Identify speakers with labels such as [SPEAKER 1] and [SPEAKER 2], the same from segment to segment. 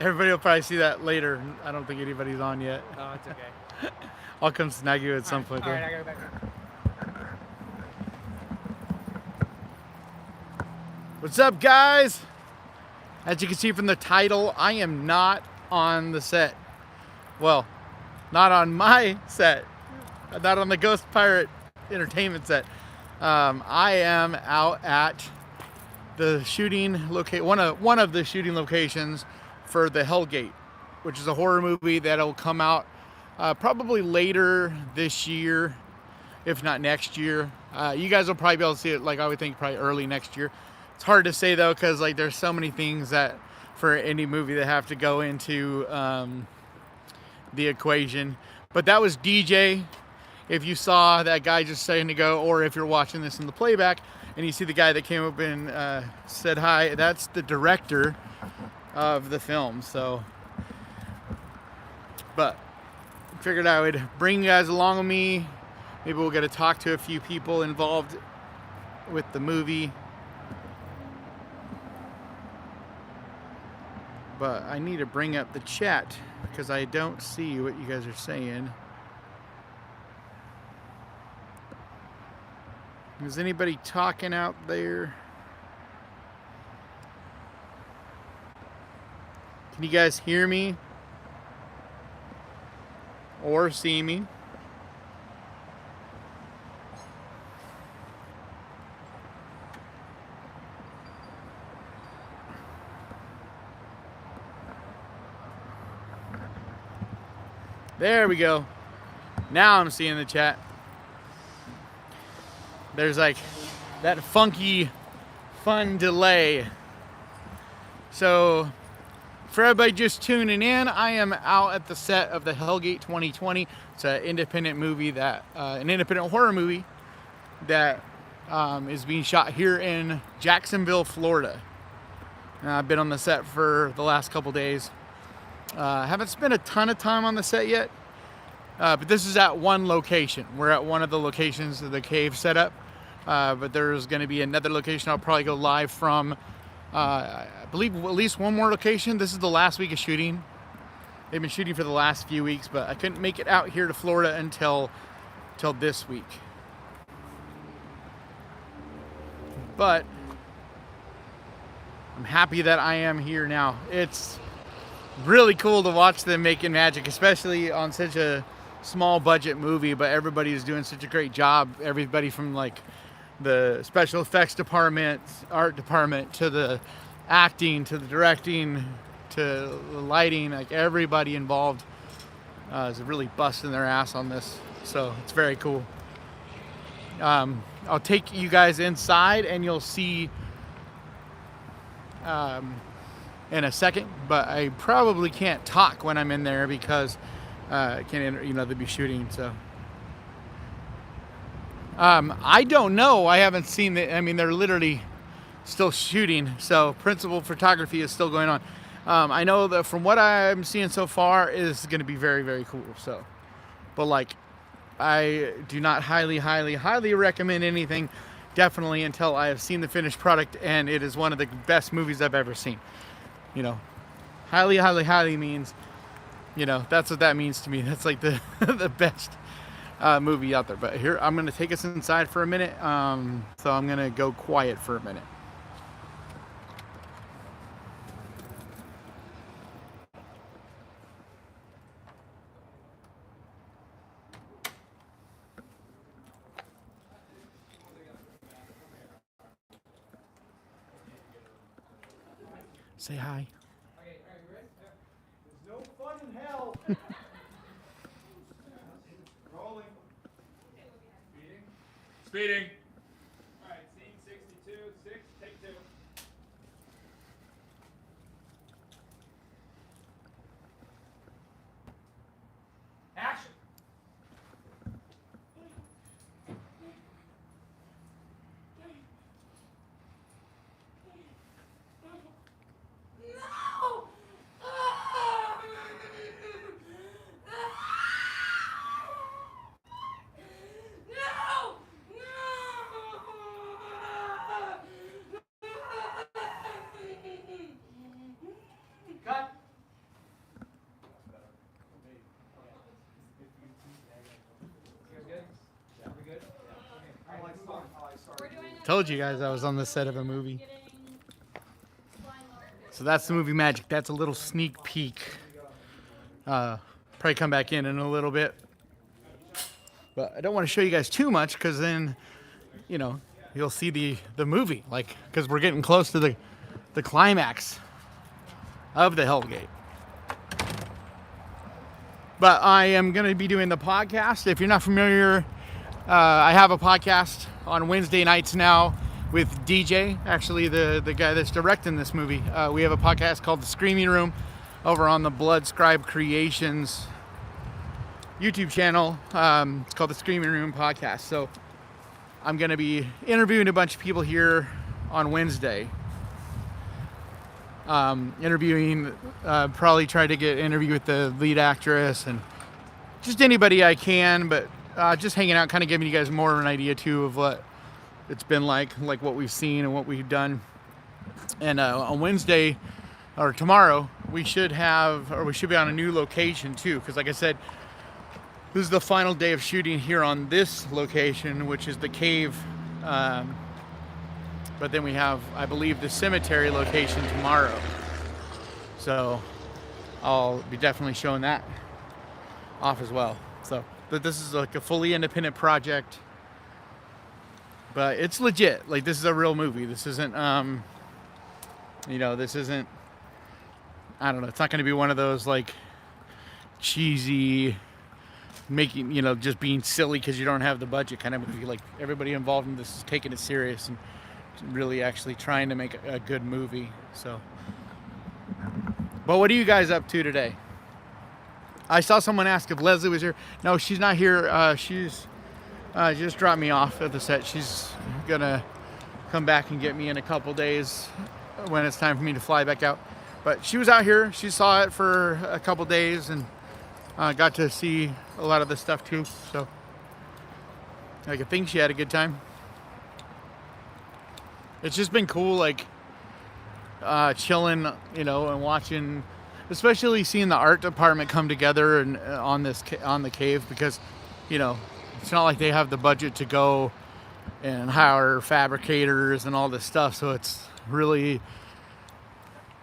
[SPEAKER 1] Everybody will probably see that later. I don't think anybody's on yet.
[SPEAKER 2] Oh, it's okay.
[SPEAKER 1] I'll come snag you at some point.
[SPEAKER 2] All right, I gotta go back.
[SPEAKER 1] What's up, guys? As you can see from the title, I am not on the set. Well, not on my set. Not on the Ghost Pirate Entertainment set. I am out at the shooting one of the shooting locations for the Hellgate, which is a horror movie that'll come out probably later this year, if not next year. You guys will probably be able to see it, like I would think, probably early next year. It's hard to say though, because like there's so many things that for any movie that have to go into the equation. But that was DJ. If you saw that guy just saying to go, or if you're watching this in the playback and you see the guy that came up and said hi, that's the director of the film. So, but figured I would bring you guys along with me. Maybe we'll get to talk to a few people involved with the movie. But I need to bring up the chat because I don't see what you guys are saying. Is anybody talking out there? Can you guys hear me? Or see me? There we go. Now I'm seeing the chat. There's like that funky, fun delay. So, for everybody just tuning in, I am out at the set of the Hellgate 2020. It's an independent movie an independent horror movie that is being shot here in Jacksonville, Florida. I've been on the set for the last couple days. Haven't spent a ton of time on the set yet, but this is at one location. We're at one of the locations of the cave setup, but there's going to be another location I'll probably go live from. I believe at least one more location. This is the last week of shooting. They've been shooting for the last few weeks, but I couldn't make it out here to Florida until this week. But I'm happy that I am here now. It's really cool to watch them making magic, especially on such a small budget movie, but everybody's doing such a great job. Everybody from like the special effects department, art department, to the acting, to the directing, to the lighting, like everybody involved is really busting their ass on this. So it's very cool. I'll take you guys inside and you'll see in a second, but I probably can't talk when I'm in there because I can't, they'll be shooting. So I don't know. I haven't seen it. I mean, they're literally still shooting, so principal photography is still going on. I know that from what I'm seeing so far is going to be very, very cool. So, but like, I do not highly recommend anything, definitely, until I have seen the finished product, and it is one of the best movies I've ever seen. Highly means, that's what that means to me. That's like the the best movie out there. But here, I'm going to take us inside for a minute. So I'm going to go quiet for a minute. Say hi.
[SPEAKER 2] Okay, all right, you ready? Yeah. There's no fun in hell. Rolling. Speeding. All right, scene 62, 6, take 2. Action.
[SPEAKER 1] Told you guys I was on the set of a movie. So that's the movie Magic. That's a little sneak peek. Probably come back in a little bit. But I don't want to show you guys too much because then, you know, you'll see the movie. Like, because we're getting close to the climax of the Hellgate. But I am going to be doing the podcast. If you're not familiar, I have a podcast on Wednesday nights now with DJ, actually the guy that's directing this movie. We have a podcast called The Screaming Room over on the Blood Scribe Creations YouTube channel. It's called The Screaming Room Podcast. So I'm going to be interviewing a bunch of people here on Wednesday. Probably try to get an interview with the lead actress and just anybody I can, but just hanging out, kind of giving you guys more of an idea too of what it's been like what we've seen and what we've done. And on Wednesday or tomorrow, we should be on a new location too, because like I said, this is the final day of shooting here on this location, which is the cave. But then we have, I believe, the cemetery location tomorrow. So I'll be definitely showing that off as well. So, but this is like a fully independent project. But it's legit. Like, this is a real movie. This isn't, this isn't, I don't know. It's not going to be one of those like cheesy, making, just being silly because you don't have the budget kind of movie. Like, everybody involved in this is taking it serious and really actually trying to make a good movie. So, but what are you guys up to today? I saw someone ask if Leslie was here. No, she's not here. She's just dropped me off at the set. She's gonna come back and get me in a couple days when it's time for me to fly back out. But she was out here. She saw it for a couple days and got to see a lot of the stuff too. So I think she had a good time. It's just been cool, like chilling, and watching, especially seeing the art department come together and on the cave, because, it's not like they have the budget to go and hire fabricators and all this stuff. So it's really,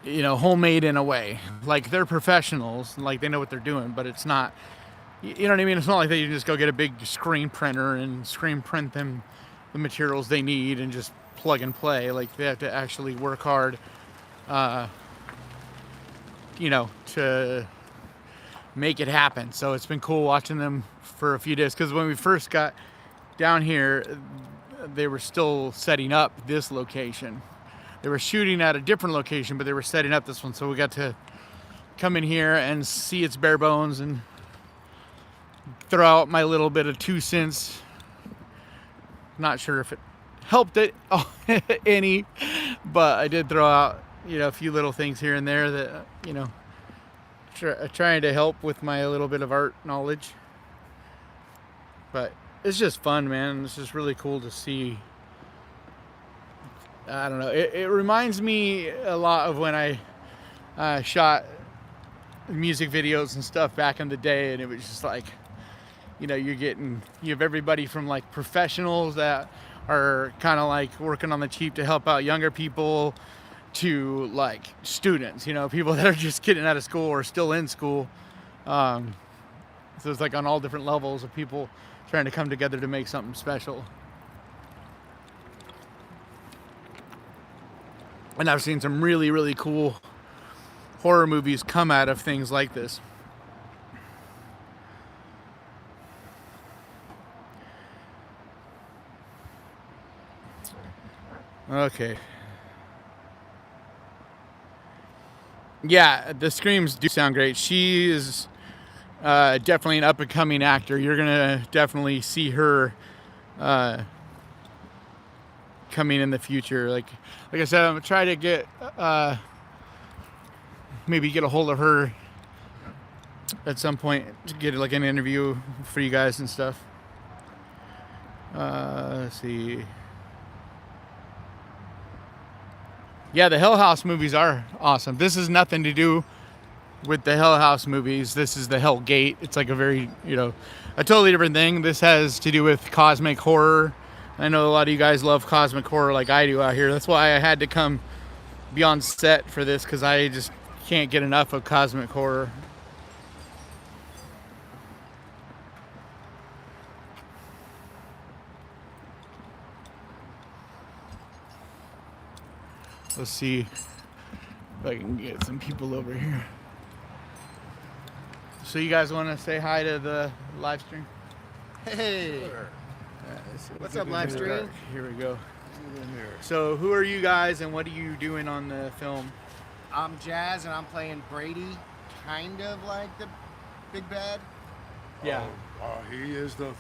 [SPEAKER 1] homemade in a way. Like, they're professionals, like they know what they're doing, but it's not, you know what I mean? It's not like they can just go get a big screen printer and screen print them the materials they need and just plug and play. Like, they have to actually work hard, to make it happen. So it's been cool watching them for a few days, because when we first got down here, they were still setting up this location. They were shooting at a different location, but they were setting up this one. So we got to come in here and see its bare bones and throw out my little bit of 2 cents. Not sure if it helped it any, but I did throw out, a few little things here and there that, trying to help with my little bit of art knowledge. But it's just fun, man. It's just really cool to see. I don't know. It reminds me a lot of when I shot music videos and stuff back in the day, and it was just like, you have everybody from like professionals that are kind of like working on the cheap to help out younger people, to like students, people that are just getting out of school or still in school. So it's like on all different levels of people trying to come together to make something special. And I've seen some really, really cool horror movies come out of things like this. Okay. Yeah, the screams do sound great. She is definitely an up-and-coming actor. You're gonna definitely see her coming in the future. Like I said, I'm gonna try to get maybe get a hold of her at some point to get like an interview for you guys and stuff. Let's see. Yeah, the Hell House movies are awesome. This has nothing to do with the Hell House movies. This is the Hellgate. It's like a very, a totally different thing. This has to do with cosmic horror, I know a lot of you guys love cosmic horror like I do out here. That's why I had to come be on set for this, because I just can't get enough of cosmic horror. Let's see if I can get some people over here. So you guys want to say hi to the live stream?
[SPEAKER 3] Hey, what's up, live stream?
[SPEAKER 1] Here we go. So who are you guys and what are you doing on the film?
[SPEAKER 3] I'm Jazz and I'm playing Brady, kind of like the big bad.
[SPEAKER 1] Yeah.
[SPEAKER 4] He is the. Well,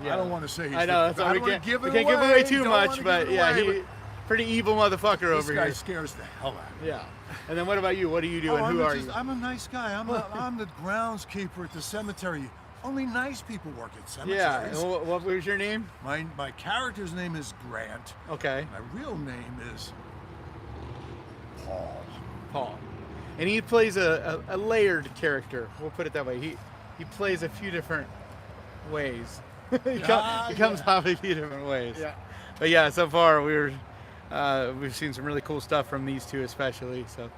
[SPEAKER 1] Yeah.
[SPEAKER 4] I don't want to say. He's
[SPEAKER 1] I know.
[SPEAKER 4] The,
[SPEAKER 1] That's
[SPEAKER 4] I
[SPEAKER 1] why
[SPEAKER 4] don't
[SPEAKER 1] we
[SPEAKER 4] want to give it
[SPEAKER 1] can't
[SPEAKER 4] away.
[SPEAKER 1] give away too
[SPEAKER 4] Don't
[SPEAKER 1] much,
[SPEAKER 4] wanna
[SPEAKER 1] but
[SPEAKER 4] give it
[SPEAKER 1] yeah,
[SPEAKER 4] away,
[SPEAKER 1] pretty evil motherfucker
[SPEAKER 4] but
[SPEAKER 1] over
[SPEAKER 4] this guy
[SPEAKER 1] here.
[SPEAKER 4] scares the hell out of me.
[SPEAKER 1] Yeah. And then what about you? What are you doing? Who are you?
[SPEAKER 4] I'm a nice guy. I'm the groundskeeper at the cemetery. Only nice people work at cemeteries.
[SPEAKER 1] Yeah. And what was your name?
[SPEAKER 4] My character's name is Grant.
[SPEAKER 1] Okay.
[SPEAKER 4] My real name is Paul.
[SPEAKER 1] Paul. And he plays a layered character. We'll put it that way. He plays a few different ways. he comes off a few different ways.
[SPEAKER 4] Yeah.
[SPEAKER 1] But yeah, so far we've seen some really cool stuff from these two especially. So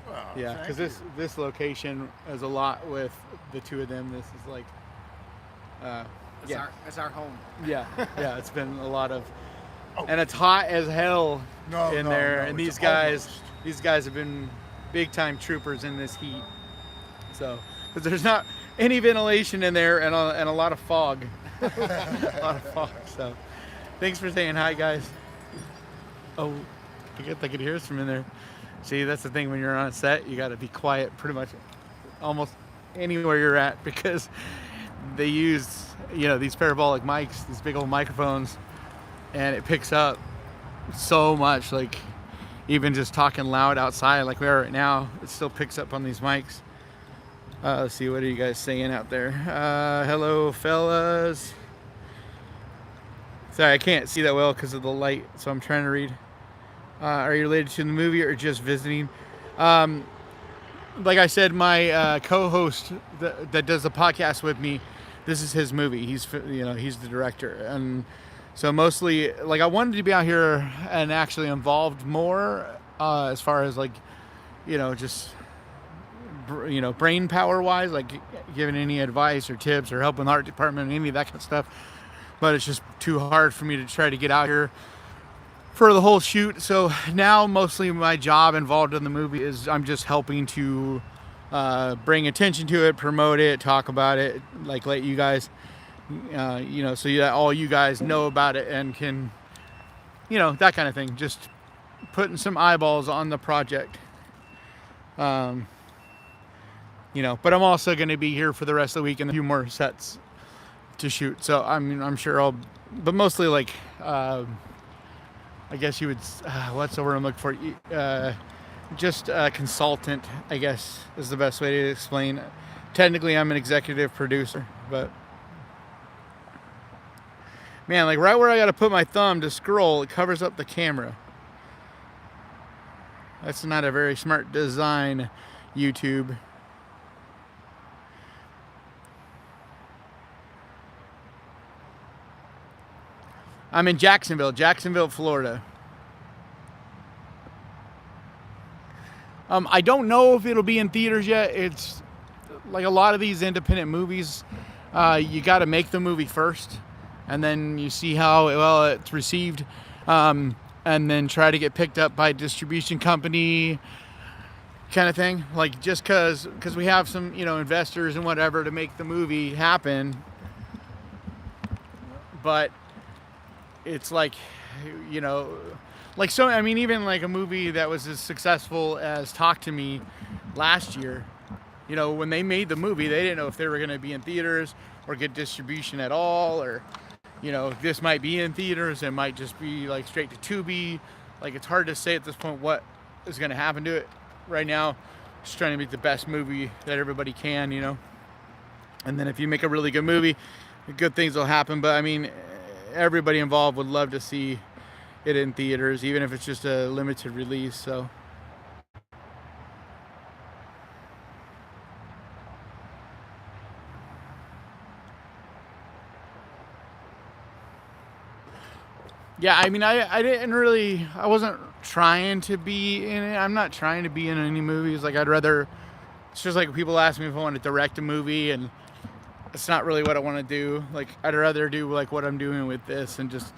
[SPEAKER 4] Well,
[SPEAKER 1] yeah,
[SPEAKER 4] thank
[SPEAKER 1] because
[SPEAKER 4] you.
[SPEAKER 1] this location is a lot with the two of them. This is like
[SPEAKER 3] It's our home.
[SPEAKER 1] yeah, it's been a lot of,
[SPEAKER 4] Oh.
[SPEAKER 1] and it's hot as hell
[SPEAKER 4] No,
[SPEAKER 1] in
[SPEAKER 4] no,
[SPEAKER 1] there.
[SPEAKER 4] no,
[SPEAKER 1] And
[SPEAKER 4] it's
[SPEAKER 1] these guys have been big time troopers in this heat. So, because there's not any ventilation in there and a lot of fog, a lot of fog. So, thanks for saying hi, guys. Oh, I guess I could hear us from in there. See, that's the thing when you're on a set, you got to be quiet pretty much almost anywhere you're at, because they use, these parabolic mics, these big old microphones, and it picks up so much. Like even just talking loud outside like we are right now, it still picks up on these mics. Let's see, what are you guys saying out there? Hello, fellas. Sorry, I can't see that well because of the light, so I'm trying to read. Are you related to the movie or just visiting? Like I said, my co-host that does the podcast with me, this is his movie. He's the director, and so mostly, like, I wanted to be out here and actually involved more as far as like, just brain power wise, like giving any advice or tips or helping the art department, any of that kind of stuff. But it's just too hard for me to try to get out here for the whole shoot. So now mostly my job involved in the movie is I'm just helping to bring attention to it, promote it, talk about it, like let you guys, so that all you guys know about it and can, that kind of thing. Just putting some eyeballs on the project. But I'm also going to be here for the rest of the week and a few more sets to shoot. So I'm sure but mostly like, I guess you would, what's the word I'm looking for? Just a consultant, I guess, is the best way to explain. Technically, I'm an executive producer, but man, like right where I got to put my thumb to scroll, it covers up the camera. That's not a very smart design, YouTube. I'm in Jacksonville, Florida. I don't know if it'll be in theaters yet. It's like a lot of these independent movies, you got to make the movie first, and then you see how well it's received, and then try to get picked up by a distribution company, kind of thing. Like just because we have some investors and whatever to make the movie happen, but it's like, so, I mean, even like a movie that was as successful as Talk to Me last year, when they made the movie, they didn't know if they were going to be in theaters or get distribution at all, or, this might be in theaters, it might just be like straight to Tubi. Like, it's hard to say at this point what is going to happen to it right now. Just trying to make the best movie that everybody can, and then if you make a really good movie, good things will happen. But I mean, everybody involved would love to see it in theaters, even if it's just a limited release. So Yeah, I mean, I wasn't trying to be in it. I'm not trying to be in any movies. Like, it's just like people ask me if I want to direct a movie, and it's not really what I want to do. Like, I'd rather do like what I'm doing with this and just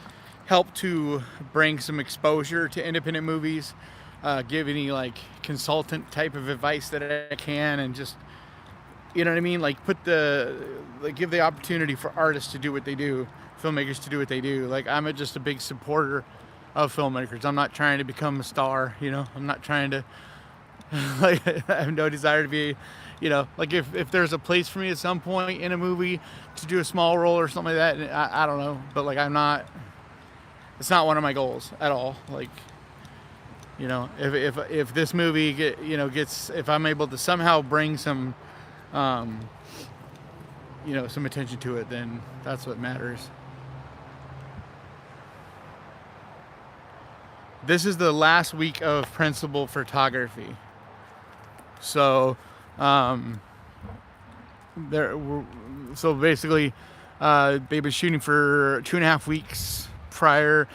[SPEAKER 1] help to bring some exposure to independent movies, give any like consultant type of advice that I can, and just, you know what I mean? Like give the opportunity for artists to do what they do, filmmakers to do what they do. Like, I'm just a big supporter of filmmakers. I'm not trying to become a star, you know? I'm not trying to, like, I have no desire to be, you know, like if there's a place for me at some point in a movie to do a small role or something like that, I don't know. But like, it's not one of my goals at all. Like, you know, if this movie if I'm able to somehow bring some, you know, some attention to it, then that's what matters. This is the last week of principal photography. So, basically, they've been shooting for 2.5 weeks prior.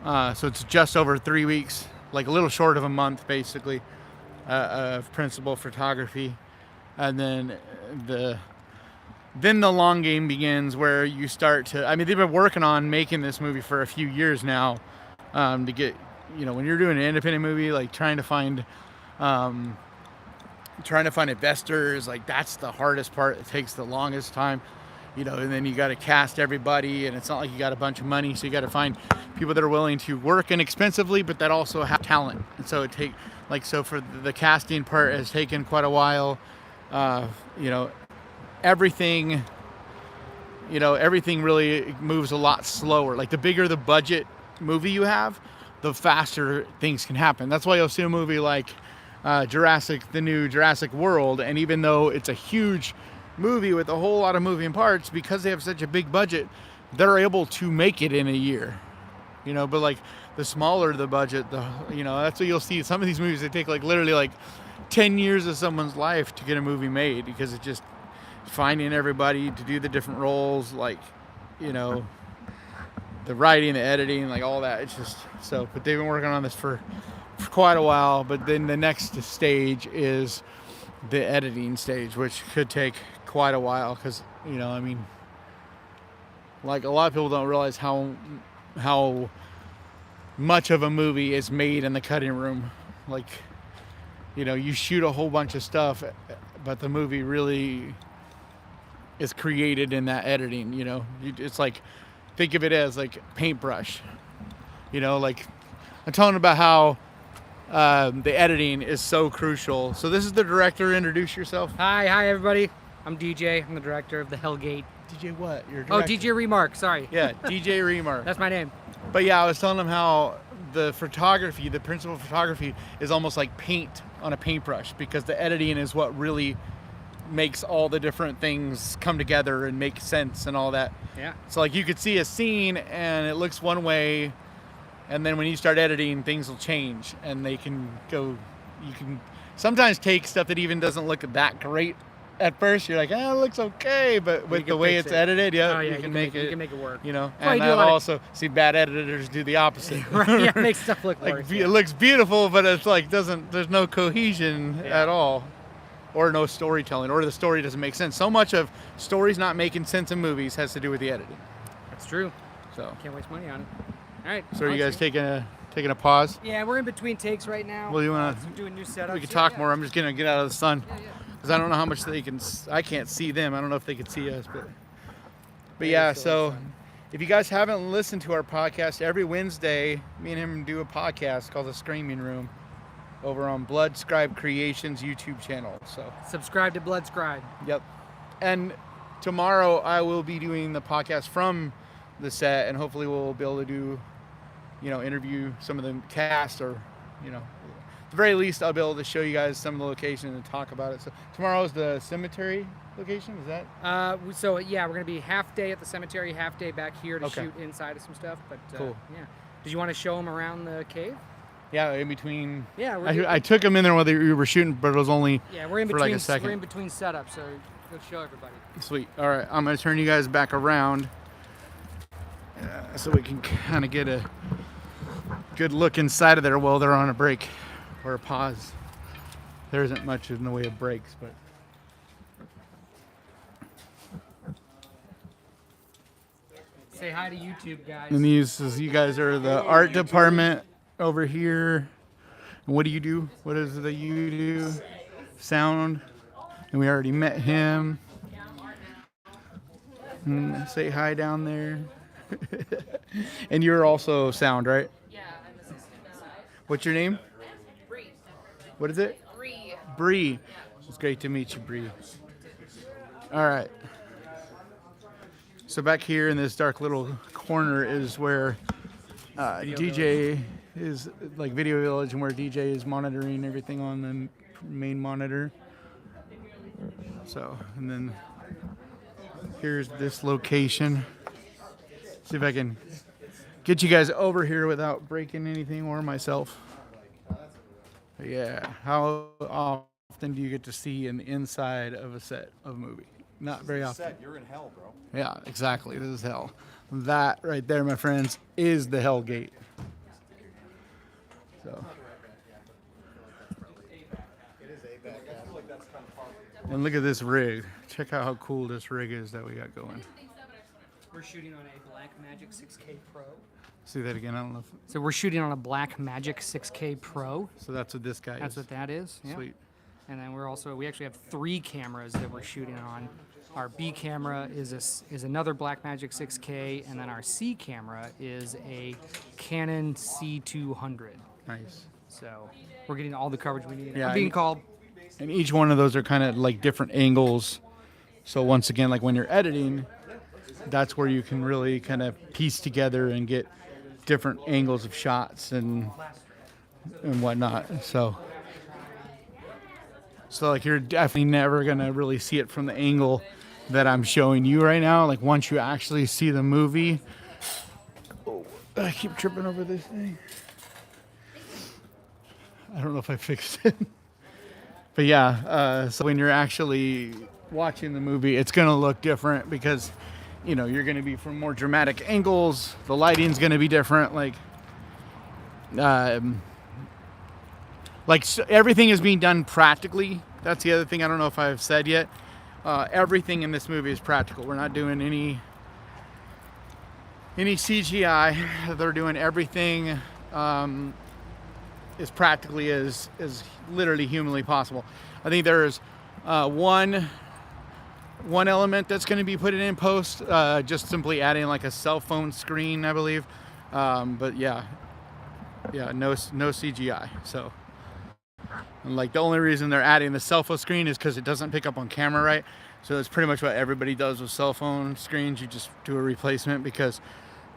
[SPEAKER 1] So it's just over 3 weeks, like a little short of a month, basically, of principal photography. And then the long game begins, where you start to, I mean, they've been working on making this movie for a few years now, to get, you know, when you're doing an independent movie, like trying to find investors, like that's the hardest part. It takes the longest time, you know, and then you got to cast everybody, and it's not like you got a bunch of money, so you got to find people that are willing to work inexpensively, but that also have talent. And so so for the casting part has taken quite a while. You know, everything really moves a lot slower. Like, the bigger the budget movie you have, the faster things can happen. That's why you'll see a movie like the new Jurassic World, and even though it's a huge movie with a whole lot of moving parts, because they have such a big budget, they're able to make it in a year. You know, but like the smaller the budget, you know, that's what you'll see. Some of these movies, they take like literally like 10 years of someone's life to get a movie made, because it's just finding everybody to do the different roles, like, you know, the writing, the editing, like all that. It's just so, but they've been working on this for quite a while. But then the next stage is the editing stage, which could take quite a while, because, you know, I mean, like, a lot of people don't realize how much of a movie is made in the cutting room. Like, you know, you shoot a whole bunch of stuff, but the movie really is created in that editing. You know, it's like, think of it as like paintbrush. You know, like, I'm talking about how the editing is so crucial. So this is the director. Introduce yourself.
[SPEAKER 5] Hi everybody. I'm DJ. I'm the director of the Hellgate.
[SPEAKER 1] DJ what? You're
[SPEAKER 5] DJ Remark. Sorry.
[SPEAKER 1] Yeah, DJ Remark.
[SPEAKER 5] That's my name.
[SPEAKER 1] But yeah, I was telling them how the photography, the principal photography, is almost like paint on a paintbrush, because the editing is what really makes all the different things come together and make sense and all that.
[SPEAKER 5] Yeah.
[SPEAKER 1] So like, you could see a scene and it looks one way, and then when you start editing, things will change, and you can sometimes take stuff that even doesn't look that great at first. You're like, it looks okay, but with the way it's edited, you can make it work. You know, and I've also seen bad editors do the opposite.
[SPEAKER 5] Right, yeah, make stuff look
[SPEAKER 1] like,
[SPEAKER 5] worse.
[SPEAKER 1] It looks beautiful, but it's like there's no cohesion at all, or no storytelling, or the story doesn't make sense. So much of stories not making sense in movies has to do with the editing.
[SPEAKER 5] That's true.
[SPEAKER 1] So
[SPEAKER 5] can't waste money on it. All right.
[SPEAKER 1] So are you guys taking a pause?
[SPEAKER 5] Yeah, we're in between takes right now.
[SPEAKER 1] Well, you want
[SPEAKER 5] to doing new setups?
[SPEAKER 1] We can talk more. I'm just gonna get out of the sun.
[SPEAKER 5] Yeah.
[SPEAKER 1] Because I don't know how much I can't see them. I don't know if they can see us, but yeah. So if you guys haven't listened to our podcast, every Wednesday, me and him do a podcast called The Screaming Room over on Blood Scribe Creations YouTube channel. So
[SPEAKER 5] subscribe to Blood Scribe.
[SPEAKER 1] Yep. And tomorrow I will be doing the podcast from the set, and hopefully we'll be able to do, you know, interview some of the cast, or, you know, at the very least, I'll be able to show you guys some of the locations and talk about it. So tomorrow's the cemetery location, is that?
[SPEAKER 5] So yeah, we're gonna be half day at the cemetery, half day back here to
[SPEAKER 1] Okay.
[SPEAKER 5] shoot inside of some stuff. But
[SPEAKER 1] Cool.
[SPEAKER 5] Yeah. Did you want to show them around the cave?
[SPEAKER 1] Yeah, in between.
[SPEAKER 5] Yeah,
[SPEAKER 1] I took them in there while we were shooting, but it was only
[SPEAKER 5] we're in
[SPEAKER 1] for
[SPEAKER 5] between.
[SPEAKER 1] like a second.
[SPEAKER 5] We're in between setups, so go show everybody.
[SPEAKER 1] Sweet. All right, I'm gonna turn you guys back around so we can kind of get a good look inside of there while they're on a break or a pause. There isn't much in the way of breaks, but
[SPEAKER 5] Say hi to YouTube, guys.
[SPEAKER 1] and you guys are the art department over here. And what do you do? What is it that you do? Sound. And we already met him. Say hi down there. And you're also sound, right?
[SPEAKER 6] Yeah, I'm assistant side.
[SPEAKER 1] What's your name?
[SPEAKER 6] Bree.
[SPEAKER 1] What is it?
[SPEAKER 6] Bree.
[SPEAKER 1] Bree. It's great to meet you, Bree. All right. So back here in this dark little corner is where DJ is, like Video Village, and where DJ is monitoring everything on the main monitor. So, and then here's this location. See if I can get you guys over here without breaking anything or myself. Yeah, how often do you get to see an inside of a set of a movie? Not very often.
[SPEAKER 7] You're in hell, bro.
[SPEAKER 1] Yeah, exactly. This is hell. That right there, my friends, is the Hellgate. So. And look at this rig. Check out how cool this rig is that we got going.
[SPEAKER 5] We're shooting on a Blackmagic 6K Pro.
[SPEAKER 1] See that again? I don't know.
[SPEAKER 5] So we're shooting on a Blackmagic 6K Pro.
[SPEAKER 1] So that's what this guy is.
[SPEAKER 5] That's what that is. Yeah.
[SPEAKER 1] Sweet.
[SPEAKER 5] And then we actually have 3 cameras that we're shooting on. Our B camera is another Blackmagic 6K, and then our C camera is a Canon C200.
[SPEAKER 1] Nice.
[SPEAKER 5] So we're getting all the coverage we need.
[SPEAKER 1] Yeah,
[SPEAKER 5] I'm being
[SPEAKER 1] and-
[SPEAKER 5] called.
[SPEAKER 1] And each one of those are kind of like different angles. So once again, like when you're editing, that's where you can really kind of piece together and get different angles of shots and whatnot. So like you're definitely never gonna really see it from the angle that I'm showing you right now. Like once you actually see the movie, I keep tripping over this thing. I don't know if I fixed it. But yeah, so when you're actually watching the movie, it's going to look different because, you know, you're going to be from more dramatic angles. The lighting's going to be different. Everything is being done practically. That's the other thing I don't know if I've said yet. Everything in this movie is practical. We're not doing any CGI. They're doing everything as practically as literally humanly possible. I think there's one element that's going to be put in post, just simply adding like a cell phone screen, I believe. But yeah, no CGI. So, and like the only reason they're adding the cell phone screen is because it doesn't pick up on camera right. So that's pretty much what everybody does with cell phone screens. You just do a replacement because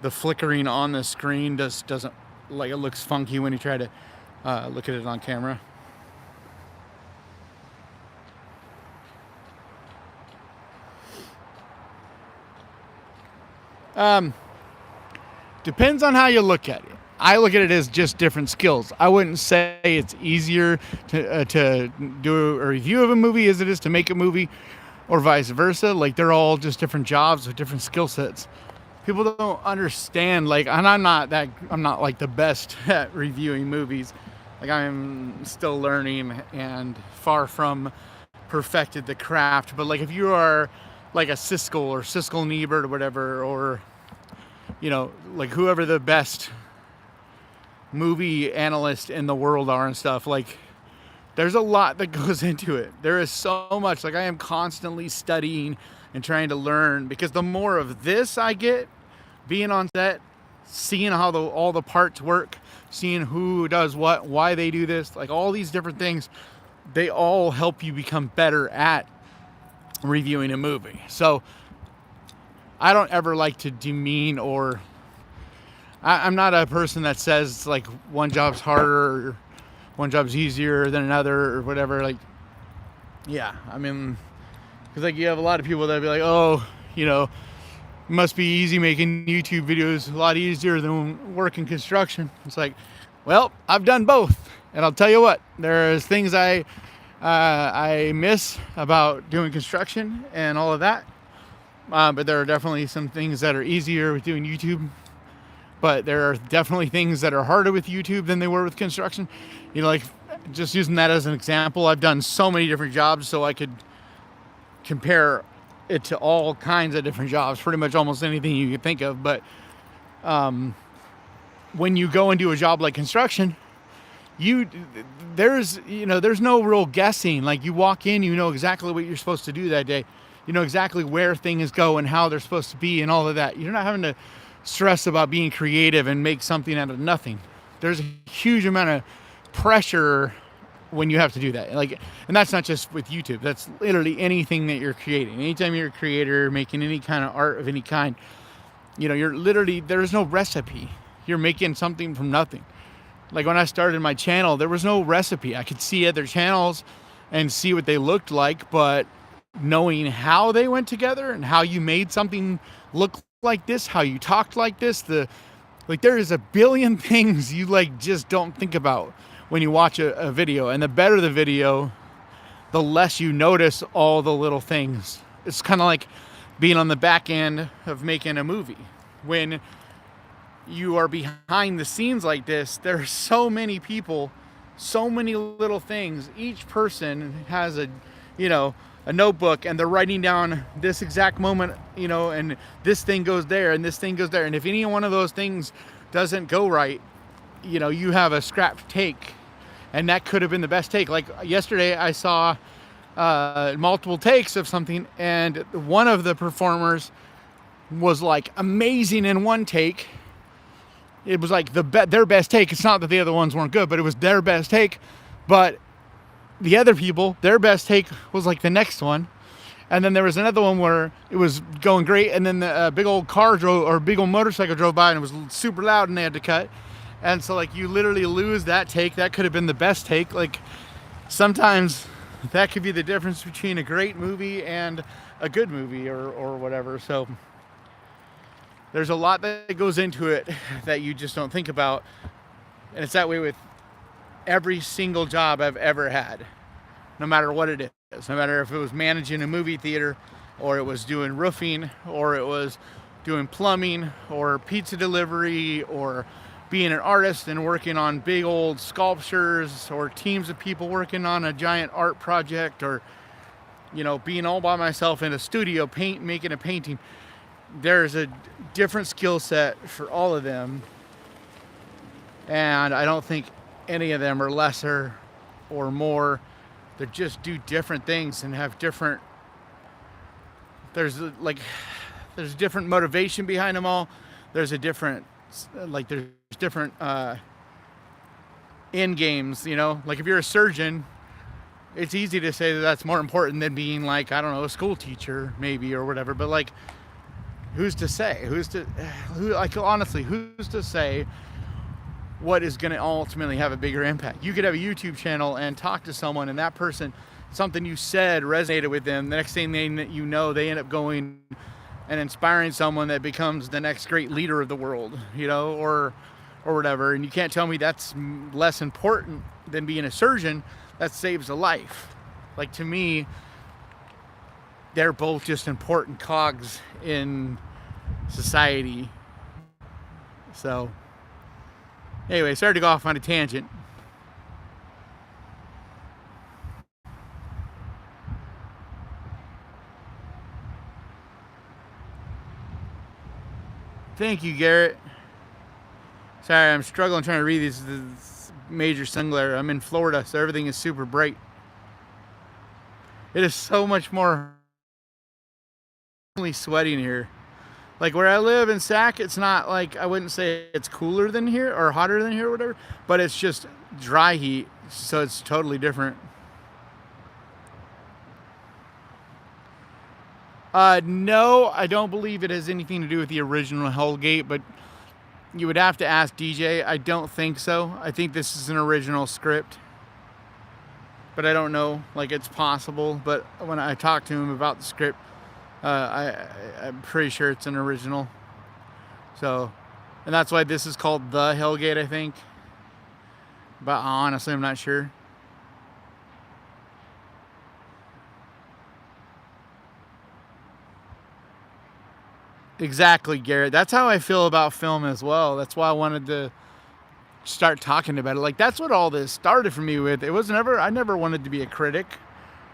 [SPEAKER 1] the flickering on the screen doesn't, like, it looks funky when you try to look at it on camera. Depends on how you look at it. I look at it as just different skills. I wouldn't say it's easier to do a review of a movie as it is to make a movie, or vice versa. Like, they're all just different jobs with different skill sets. People don't understand, like, and I'm not like the best at reviewing movies. Like, I'm still learning and far from perfected the craft. But like, if you are like a Siskel or Siskel and Ebert or whatever, or, you know, like whoever the best movie analyst in the world are and stuff, like, there's a lot that goes into it. There is so much. Like, I am constantly studying and trying to learn, because the more of this I get, being on set, seeing how all the parts work, seeing who does what, why they do this, like all these different things, they all help you become better at reviewing a movie. So I don't ever like to demean, or I'm not a person that says like one job's harder or one job's easier than another or whatever. Like, yeah, I mean, because like you have a lot of people that be like, oh, you know, it must be easy making YouTube videos, a lot easier than working construction. It's like, well, I've done both, and I'll tell you what, there's things I miss about doing construction and all of that, but there are definitely some things that are easier with doing YouTube. but there are definitely things that are harder with YouTube than they were with construction. You know, like just using that as an example, I've done so many different jobs, so I could compare it to all kinds of different jobs, pretty much almost anything you could think of. But when you go and do a job like construction, there's no real guessing. Like, you walk in, you know exactly what you're supposed to do that day. You know exactly where things go and how they're supposed to be and all of that. You're not having to stress about being creative and make something out of nothing. There's a huge amount of pressure when you have to do that. Like, and that's not just with YouTube. That's literally anything that you're creating. Anytime you're a creator, making any kind of art of any kind, you know, you're literally, there's no recipe. You're making something from nothing. Like, when I started my channel, there was no recipe. I could see other channels and see what they looked like, but knowing how they went together and how you made something look like this, how you talked like this, there is a billion things you like just don't think about when you watch a video. And the better the video, the less you notice all the little things. It's kind of like being on the back end of making a movie. When you are behind the scenes like this, there are so many people, so many little things. Each person has a notebook, and they're writing down this exact moment, you know, and this thing goes there and this thing goes there. And if any one of those things doesn't go right, you know, you have a scrapped take, and that could have been the best take. Like yesterday, I saw multiple takes of something, and one of the performers was like amazing in one take. It was like their best take. It's not that the other ones weren't good, but it was their best take. But the other people, their best take was like the next one. And then there was another one where it was going great, and then the big old big old motorcycle drove by, and it was super loud, and they had to cut. And so, like, you literally lose that take. That could have been the best take. Like, sometimes that could be the difference between a great movie and a good movie or whatever. So there's a lot that goes into it that you just don't think about. And it's that way with every single job I've ever had, no matter what it is. No matter if it was managing a movie theater, or it was doing roofing, or it was doing plumbing, or pizza delivery, or being an artist and working on big old sculptures, or teams of people working on a giant art project, or, you know, being all by myself in a studio making a painting. There's a different skill set for all of them, and I don't think any of them are lesser or more. They just do different things and have different, there's different motivation behind them all. There's different end games, you know. Like, if you're a surgeon, it's easy to say that that's more important than being, like, I don't know, a school teacher maybe or whatever. But, like, who's to say? Honestly, who's to say what is going to ultimately have a bigger impact? You could have a YouTube channel and talk to someone, and that person, something you said resonated with them. The next thing they end up going and inspiring someone that becomes the next great leader of the world, you know, or whatever. And you can't tell me that's less important than being a surgeon that saves a life. Like, to me, they're both just important cogs in society. So anyway, sorry to go off on a tangent. Thank you, Garrett. Sorry, I'm struggling trying to read this major sun glare. I'm in Florida, so everything is super bright. It is so much more sweating here. Like, where I live in Sac, it's not like, I wouldn't say it's cooler than here or hotter than here or whatever, but it's just dry heat, so it's totally different. No, I don't believe it has anything to do with the original Hellgate, but you would have to ask DJ. I don't think so. I think this is an original script, but I don't know. Like, it's possible, but when I talked to him about the script, I'm pretty sure it's an original. So, and that's why this is called the Hellgate, I think. But honestly, I'm not sure. Exactly, Garrett. That's how I feel about film as well. That's why I wanted to start talking about it. Like, that's what all this started for me with. It was never, I never wanted to be a critic,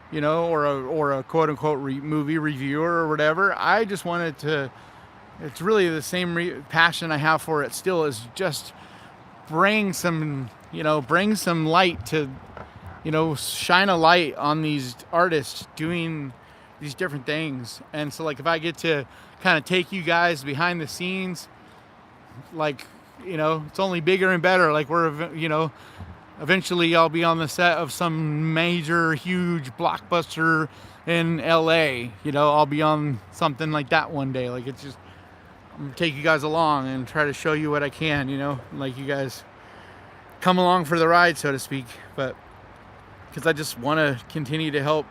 [SPEAKER 1] you know, or a quote unquote movie reviewer or whatever. I just wanted to, it's really the same passion I have for it still, is just bring some, you know, bring some light to, you know, shine a light on these artists doing these different things. And so, like, if I get to kind of take you guys behind the scenes, like, you know, it's only bigger and better. Like, we're, you know, eventually I'll be on the set of some major, huge blockbuster in LA. You know, I'll be on something like that one day. Like, it's just, I'm gonna take you guys along and try to show you what I can, you know, like, you guys come along for the ride, so to speak. But because I just want to continue to help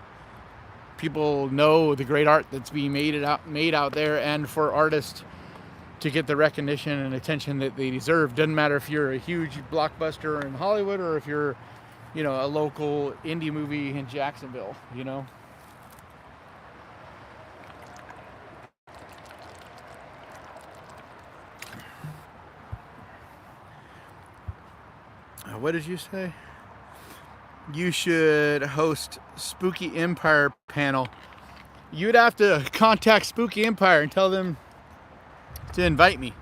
[SPEAKER 1] people know the great art that's being made out there, and for artists to get the recognition and attention that they deserve. Doesn't matter if you're a huge blockbuster in Hollywood or if you're, you know, a local indie movie in Jacksonville, you know. What did you say? You should host Spooky Empire panel. You'd have to contact Spooky Empire and tell them to invite me.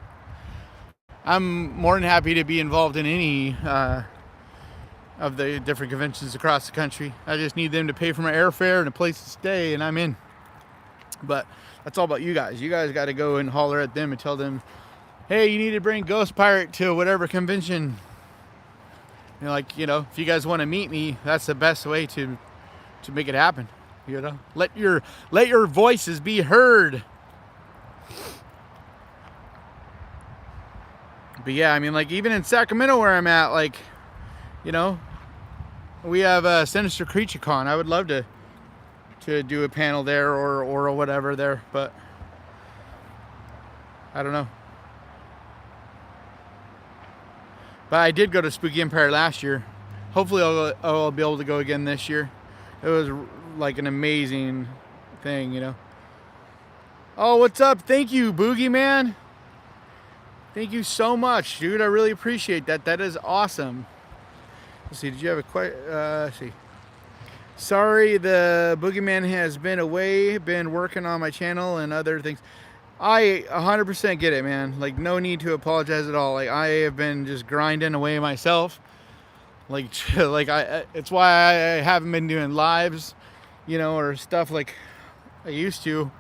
[SPEAKER 1] I'm more than happy to be involved in any of the different conventions across the country. I just need them to pay for my airfare and a place to stay, and I'm in. But that's all about you guys. You guys got to go and holler at them and tell them, hey, you need to bring Ghost Pirate to whatever convention. You know, like, you know, if you guys want to meet me, that's the best way to make it happen. You know, let your voices be heard. But yeah, I mean, like, even in Sacramento where I'm at, like, you know, we have a Sinister Creature Con. I would love to do a panel there or whatever there, but I don't know. But I did go to Spooky Empire last year. Hopefully I'll be able to go again this year. It was like an amazing thing, you know. Oh, what's up? Thank you, Boogie Man. Thank you so much, dude. I really appreciate that. That is awesome. Let's see, did you have a question? Let's see. Sorry, the Boogeyman has been away, been working on my channel and other things. I 100% get it, man. Like, no need to apologize at all. Like, I have been just grinding away myself. Like it's why I haven't been doing lives, you know, or stuff like I used to.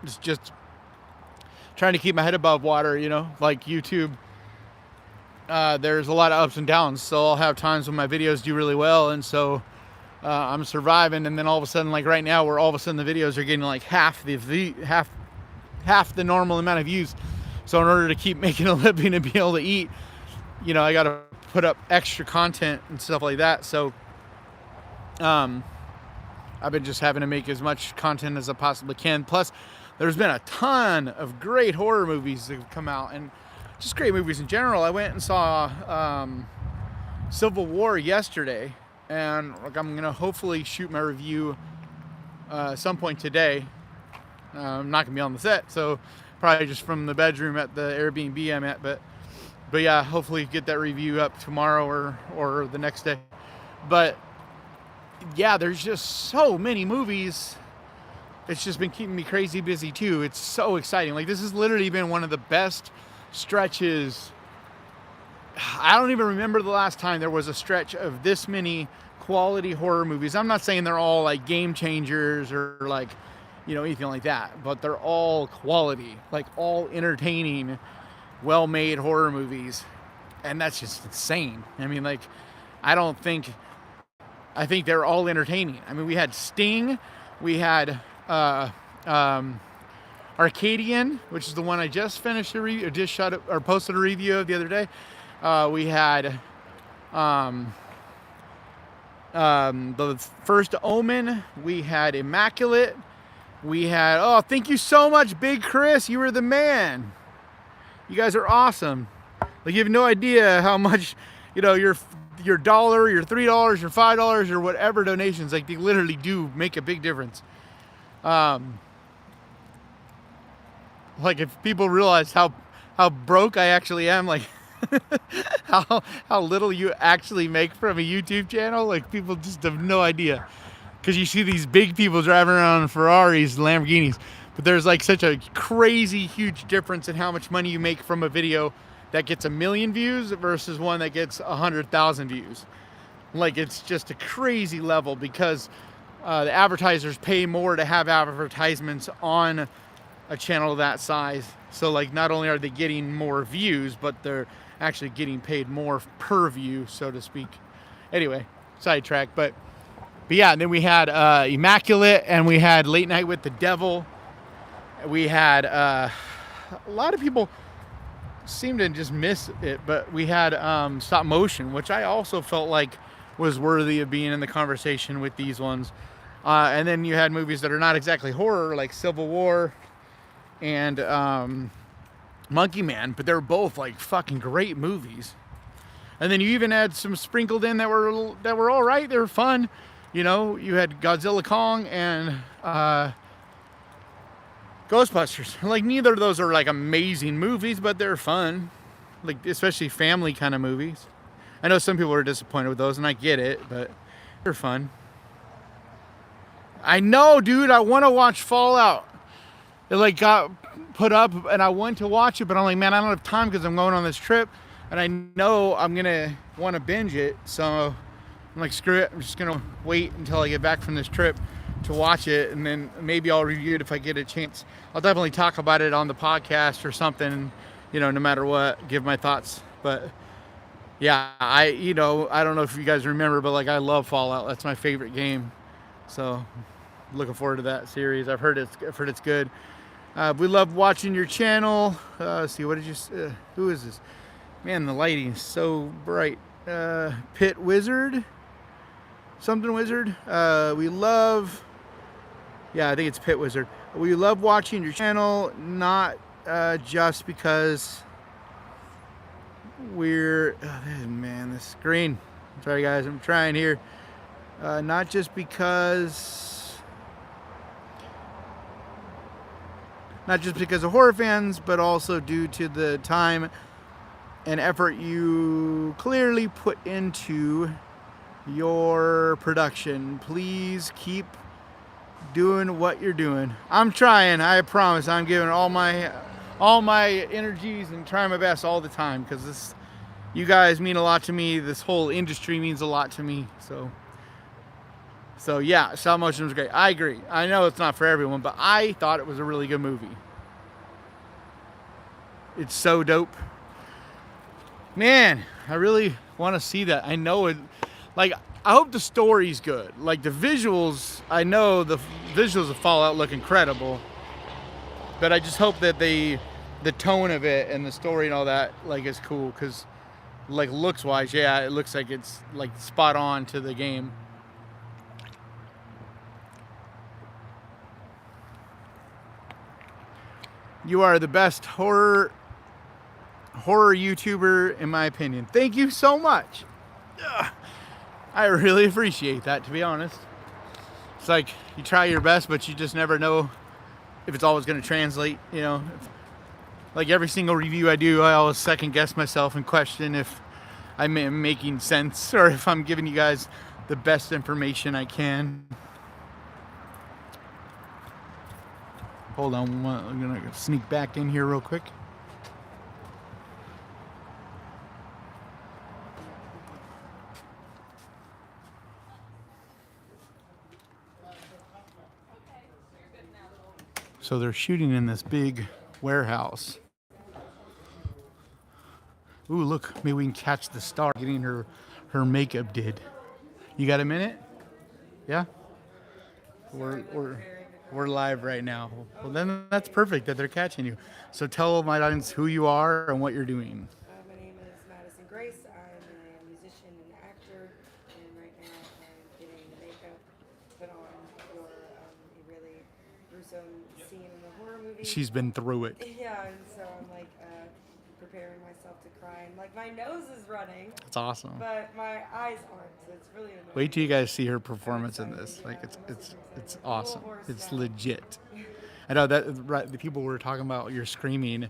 [SPEAKER 1] It's just trying to keep my head above water, you know, like YouTube. There's a lot of ups and downs, so I'll have times when my videos do really well, and so I'm surviving, and then all of a sudden, like right now, where all of a sudden the videos are getting like half the normal amount of views. So in order to keep making a living and be able to eat, you know, I got to put up extra content and stuff like that. So I've been just having to make as much content as I possibly can. Plus, there's been a ton of great horror movies that have come out, and just great movies in general. I went and saw Civil War yesterday, and like, I'm gonna hopefully shoot my review some point today. I'm not gonna be on the set, so probably just from the bedroom at the Airbnb I'm at. But yeah, hopefully get that review up tomorrow or the next day. But yeah, there's just so many movies. It's just been keeping me crazy busy too. It's so exciting. Like, this has literally been one of the best stretches. I don't even remember the last time there was a stretch of this many quality horror movies. I'm not saying they're all like game changers or like, you know, anything like that, but they're all quality, like all entertaining, well-made horror movies. And that's just insane. I mean, like, I think they're all entertaining. I mean, we had Sting, we had Arcadian, which is the one I just finished posted a review of the other day. We had the first Omen. We had Immaculate. We had, oh, thank you so much, Big Chris. You were the man. You guys are awesome. Like, you have no idea how much, you know, your dollar, your $3, your $5, or whatever donations, like, they literally do make a big difference. Like if people realize how broke I actually am, like how little you actually make from a YouTube channel, like people just have no idea. Because you see these big people driving around in Ferraris, Lamborghinis, but there's like such a crazy huge difference in how much money you make from a video that gets 1 million views versus one that gets 100,000 views. Like it's just a crazy level because the advertisers pay more to have advertisements on a channel that size. So like not only are they getting more views, but they're actually getting paid more per view, so to speak. Anyway, sidetrack, but yeah, and then we had Immaculate, and we had Late Night with the Devil. We had a lot of people seem to just miss it, but we had Stop Motion, which I also felt like was worthy of being in the conversation with these ones. And then you had movies that are not exactly horror, like Civil War and Monkey Man, but they're both like fucking great movies. And then you even had some sprinkled in that were all right. They were fun. You know, you had Godzilla Kong and Ghostbusters. Like neither of those are like amazing movies, but they're fun. Like especially family kind of movies. I know some people are disappointed with those, and I get it, but they're fun. I know, dude. I want to watch Fallout. It like got put up, and I went to watch it, but I'm like, man, I don't have time because I'm going on this trip, and I know I'm gonna want to binge it. So I'm like, screw it. I'm just gonna wait until I get back from this trip to watch it, and then maybe I'll review it if I get a chance. I'll definitely talk about it on the podcast or something. You know, no matter what, give my thoughts. But yeah, I don't know if you guys remember, but like I love Fallout. That's my favorite game. So looking forward to that series. I've heard it's good. We love watching your channel. Let's see, what did you? Who is this? Man, the lighting is so bright. Pit Wizard, something Wizard. We love. Yeah, I think it's Pit Wizard. We love watching your channel, not just because we're. Oh, man, this screen. Sorry, guys, I'm trying here. Not just because. Not just because of horror fans, but also due to the time and effort you clearly put into your production. Please keep doing what you're doing. I'm trying, I promise. I'm giving all my energies and trying my best all the time because you guys mean a lot to me. This whole industry means a lot to me. So yeah, Stop Motion was great. I agree. I know it's not for everyone, but I thought it was a really good movie. It's so dope. Man, I really want to see that. I know it. Like, I hope the story's good. Like, the visuals, I know the visuals of Fallout look incredible. But I just hope that the tone of it and the story and all that, like, is cool. Because, like, looks-wise, yeah, it looks like it's, like, spot on to the game. You are the best horror YouTuber, in my opinion. Thank you so much. I really appreciate that, to be honest. It's like you try your best, but you just never know if it's always going to translate, you know. Like every single review I do, I always second guess myself and question if I'm making sense or if I'm giving you guys the best information I can. Hold on, I'm gonna sneak back in here real quick. So they're shooting in this big warehouse. Ooh, look, maybe we can catch the star getting her makeup did. You got a minute? Yeah? We're live right now. Well, then that's perfect that they're catching you. So tell my audience who you are and what you're doing.
[SPEAKER 7] My name is Madison Grace. I'm a musician and actor, and right now I'm getting makeup put on for a really gruesome scene in a horror movie.
[SPEAKER 1] She's been through it.
[SPEAKER 7] Yeah, and so I'm like preparing myself to cry, and like my nose is running.
[SPEAKER 1] That's awesome.
[SPEAKER 7] But my eyes aren't, so it's really annoying.
[SPEAKER 1] Wait till you guys see her performance in this. Like it's awesome. It's legit. I know that right. The people were talking about your screaming.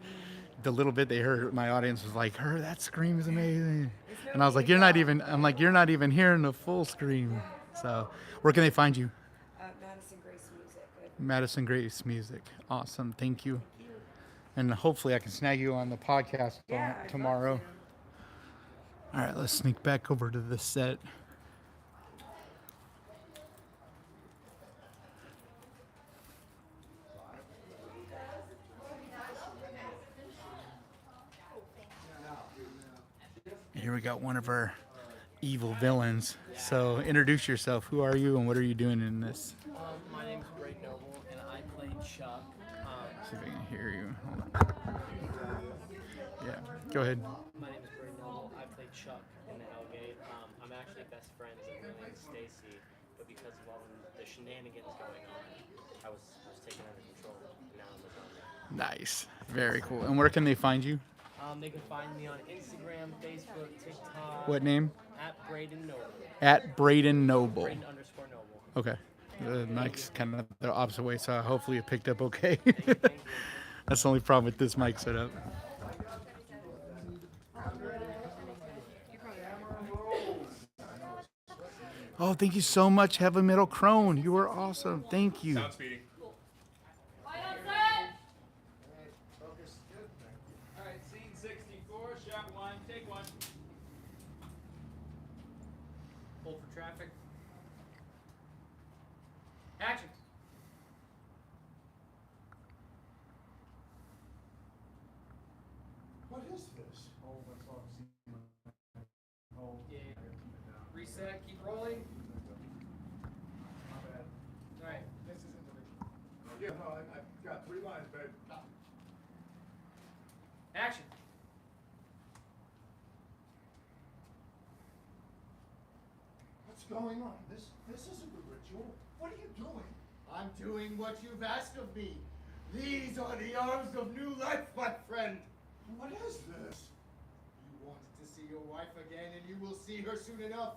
[SPEAKER 1] The little bit they heard, my audience was like, "Her, that scream is amazing," and I was like, "You're not even." I'm like, "You're not even hearing the full scream." So, where can they find you?
[SPEAKER 7] Madison Grace Music.
[SPEAKER 1] Madison Grace Music. Awesome. Thank you. And hopefully, I can snag you on the podcast tomorrow. All right, let's sneak back over to the set. Here we got one of our evil villains. So introduce yourself. Who are you and what are you doing in this?
[SPEAKER 8] My name is Greg Noble and I played Chuck.
[SPEAKER 1] See if I can hear you. Hold on. Yeah, go ahead.
[SPEAKER 8] My name is Greg Noble. I played Chuck in the Hellgate. I'm actually best friends with my name is Stacy, but because of all the shenanigans going on, I was taken under control. And now I'm with them.
[SPEAKER 1] Nice. Very cool. And where can they find you?
[SPEAKER 8] They can find me on Instagram, Facebook, TikTok.
[SPEAKER 1] What name?
[SPEAKER 8] At Braden Noble.
[SPEAKER 1] At Braden Noble.
[SPEAKER 8] Braden _ Noble.
[SPEAKER 1] Okay. The mic's kind of the opposite way, so hopefully it picked up okay. That's the only problem with this mic setup. Oh, thank you so much, Heavy Metal Crone. You were awesome. Thank you.
[SPEAKER 2] Sound speeding. All right, scene 64, shot 1, take 1.
[SPEAKER 5] Hold for traffic. Action.
[SPEAKER 4] What is this? Oh, that's all I've seen. Oh,
[SPEAKER 5] Yeah. Reset. Keep rolling.
[SPEAKER 4] my bad.
[SPEAKER 5] All right.
[SPEAKER 4] This isn't the original. Yeah, no, I've got 3 lines, babe.
[SPEAKER 5] Action.
[SPEAKER 4] What's going on? This isn't the ritual. What are you doing?
[SPEAKER 3] I'm doing what you've asked of me. These are the arms of new life, my friend.
[SPEAKER 4] What is this?
[SPEAKER 3] You wanted to see your wife again, and you will see her soon enough.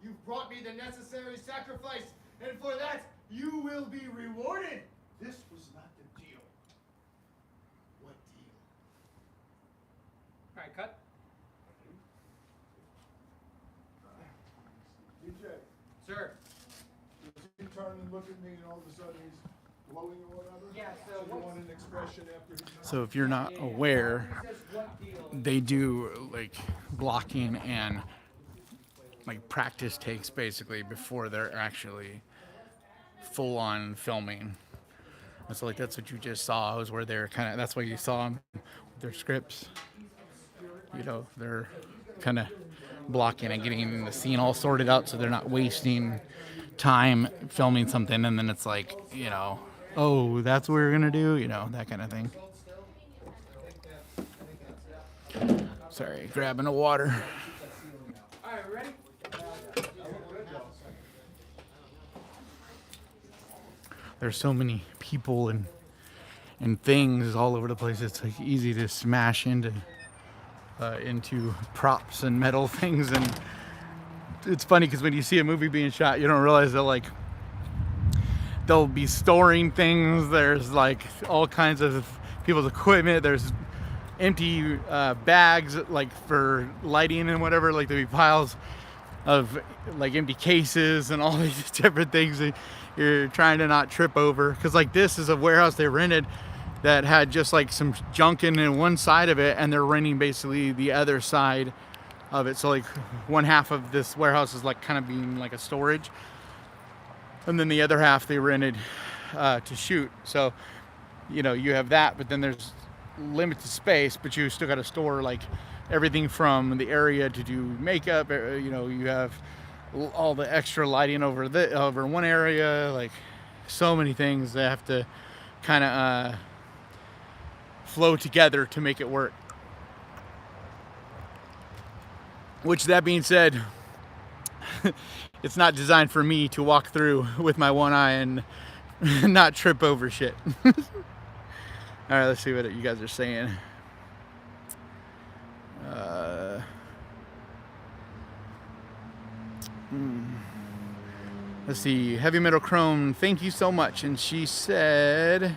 [SPEAKER 3] You've brought me the necessary sacrifice, and for that, you will be rewarded.
[SPEAKER 4] This was not the deal.
[SPEAKER 3] What deal?
[SPEAKER 5] All right. Cut.
[SPEAKER 4] DJ,
[SPEAKER 5] Sir.
[SPEAKER 4] does he turn and look at me and all of a sudden he's glowing or whatever?
[SPEAKER 5] Yeah, so
[SPEAKER 4] you want an expression after he's
[SPEAKER 1] So if you're not aware, they do like blocking and like practice takes basically before they're actually full on filming. And so like that's what you just saw was where they're kind of, that's why you saw them with their scripts. You know, they're kind of blocking and getting the scene all sorted out so they're not wasting time filming something and then it's like, you know, oh, that's what we're gonna do, you know, that kind of thing. Sorry, grabbing a water.
[SPEAKER 5] All right. Ready?
[SPEAKER 1] There's so many people and things all over the place. It's like easy to smash into props and metal things. And it's funny because when you see a movie being shot, you don't realize that like they'll be storing things. There's like all kinds of people's equipment. There's empty bags like for lighting and whatever. Like there'll be piles of like empty cases and all these different things that you're trying to not trip over. Because like this is a warehouse they rented that had just like some junk in one side of it, and they're renting basically the other side of it. So like one half of this warehouse is like kind of being like a storage, and then the other half they rented to shoot. So you know you have that, but then there's limited space, but you still got to store like everything from the area to do makeup. You know, you have all the extra lighting over one area, like so many things that have to kind of flow together to make it work. Which, that being said, it's not designed for me to walk through with my one eye and not trip over shit. All right, let's see what you guys are saying. Let's see. Heavy Metal Chrome, thank you so much. And she said,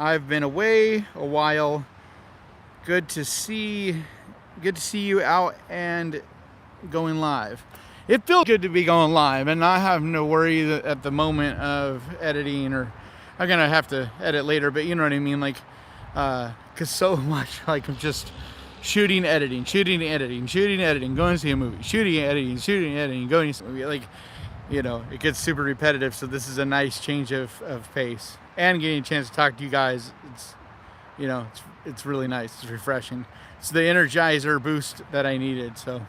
[SPEAKER 1] I've been away a while. Good to see you out and going live. It feels good to be going live and not having to worry at the moment of editing, or I'm gonna have to edit later, but you know what I mean, like, cause so much, like, I'm just shooting, editing, going to see a movie, shooting, editing, going to see a movie, like, you know, it gets super repetitive. So this is a nice change of pace, and getting a chance to talk to you guys. It's, you know, it's really nice. It's refreshing. It's the energizer boost that I needed. So